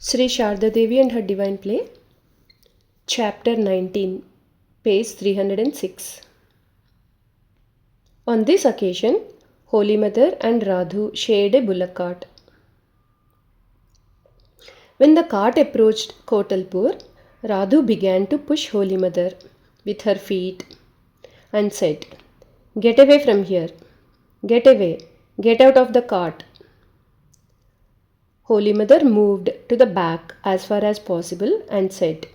Sri Sharda Devi and her Divine Play, Chapter-19, page 306. On this occasion, Holy Mother and Radhu shared a bullock cart. When the cart approached Kotalpur, Radhu began to push Holy Mother with her feet and said, "Get away from here! Get away! Get out of the cart!" Holy Mother moved to the back as far as possible and said,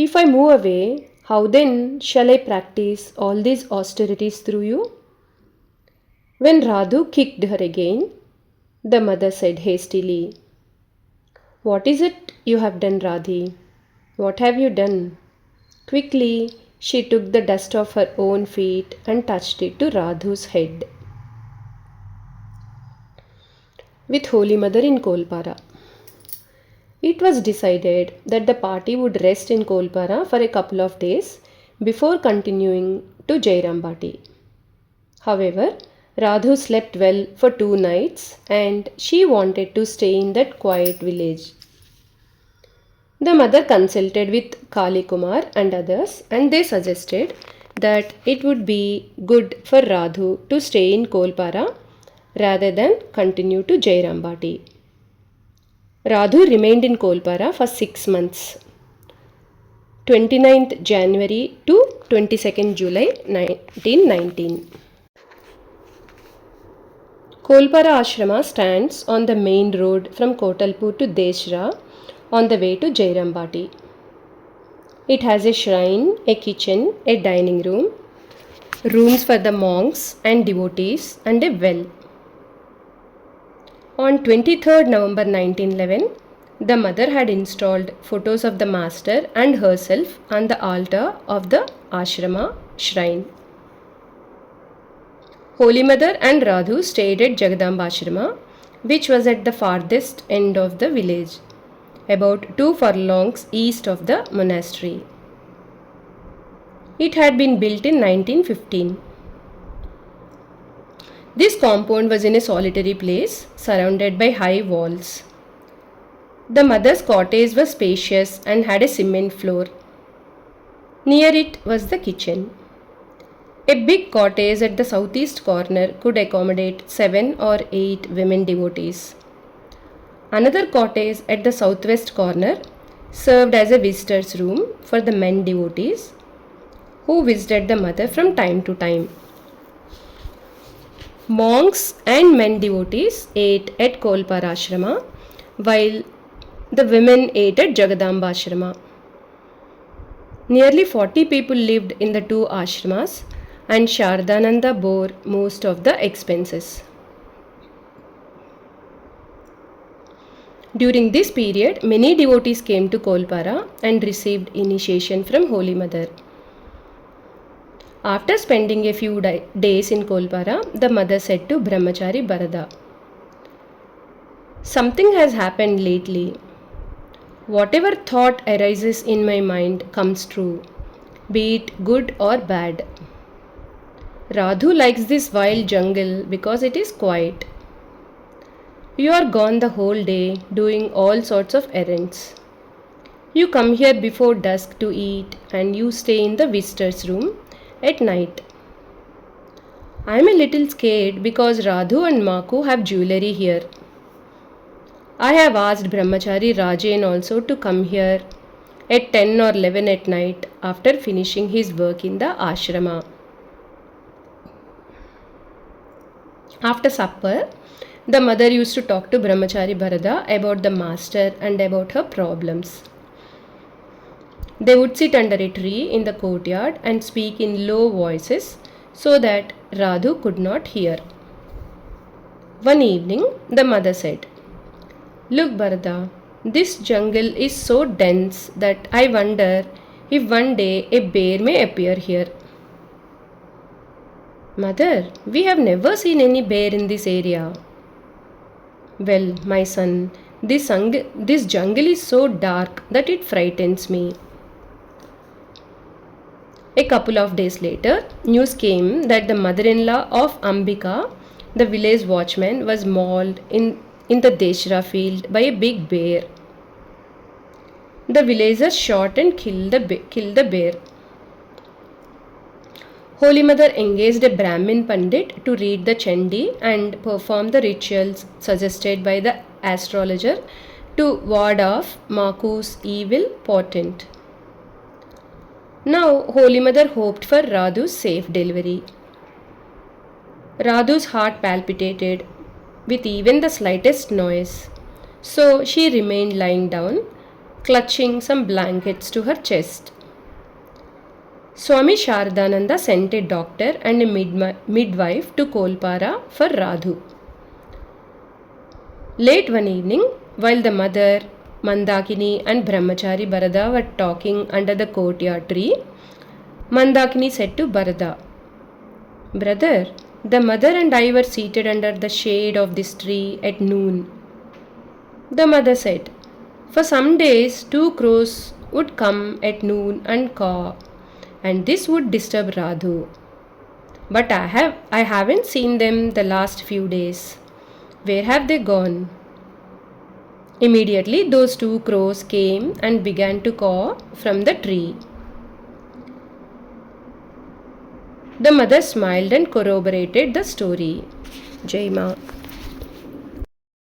"If I move away, how then shall I practice all these austerities through you?" When Radhu kicked her again, the mother said hastily, "What is it you have done, Radhi? What have you done?" Quickly, she took the dust off her own feet and touched it to Radhu's head. With Holy Mother in Kolpara. It was decided that the party would rest in Kolpara for a couple of days before continuing to Jairambati. However, Radhu slept well for 2 nights and she wanted to stay in that quiet village. The mother consulted with Kali Kumar and others, and they suggested that it would be good for Radhu to stay in Kolpara rather than continue to Jairambati. Radhu remained in Kolpara for 6 months, 29th January to 22nd July 1919. Kolpara Ashrama stands on the main road from Kotalpur to Deshra on the way to Jairambati. It has a shrine, a kitchen, a dining room, rooms for the monks and devotees, and a well. On 23rd November 1911, the mother had installed photos of the master and herself on the altar of the ashrama shrine. Holy Mother and Radhu stayed at Jagadamba Ashrama, which was at the farthest end of the village, about 2 furlongs east of the monastery. It had been built in 1915. This compound was in a solitary place, surrounded by high walls. The mother's cottage was spacious and had a cement floor. Near it was the kitchen. A big cottage at the southeast corner could accommodate 7 or 8 women devotees. Another cottage at the southwest corner served as a visitor's room for the men devotees who visited the mother from time to time. Monks and men devotees ate at Kolpara Ashrama, while the women ate at Jagadamba Ashrama. Nearly 40 people lived in the 2 ashramas, and Shardananda bore most of the expenses. During this period, many devotees came to Kolpara and received initiation from Holy Mother. After spending a few days in Kolpara, the mother said to Brahmachari Bharada, "Something has happened lately. Whatever thought arises in my mind comes true, be it good or bad. Radhu likes this wild jungle because it is quiet. You are gone the whole day doing all sorts of errands. You come here before dusk to eat and you stay in the visitor's room at night. I am a little scared because Radhu and Maku have jewelry here. I have asked Brahmachari Rajan also to come here at 10 or 11 at night after finishing his work in the ashrama. After supper, the mother used to talk to Brahmachari Bharada about the master and about her problems. They would sit under a tree in the courtyard and speak in low voices so that Radhu could not hear. One evening, the mother said, "Look, Bharada, this jungle is so dense that I wonder if one day a bear may appear here." "Mother, we have never seen any bear in this area." "Well, my son, this jungle is so dark that it frightens me." A couple of days later, news came that the mother-in-law of Ambika, the village watchman, was mauled in the Deshra field by a big bear. The villagers shot and killed the bear. Holy Mother engaged a Brahmin Pandit to read the Chandi and perform the rituals suggested by the astrologer to ward off Maku's evil portent. Now, Holy Mother hoped for Radhu's safe delivery. Radhu's heart palpitated with even the slightest noise, so she remained lying down, clutching some blankets to her chest. Swami Sharadananda sent a doctor and a midwife to Kolpara for Radhu. Late one evening, while the mother, Mandakini and Brahmachari Bharada were talking under the courtyard tree, Mandakini said to Bharada, "Brother, the mother and I were seated under the shade of this tree at noon." The mother said, "For some days 2 crows would come at noon and caw, and this would disturb Radhu. But I haven't seen them the last few days. Where have they gone?" Immediately those 2 crows came and began to caw from the tree. The mother smiled and corroborated the story. Jai Ma.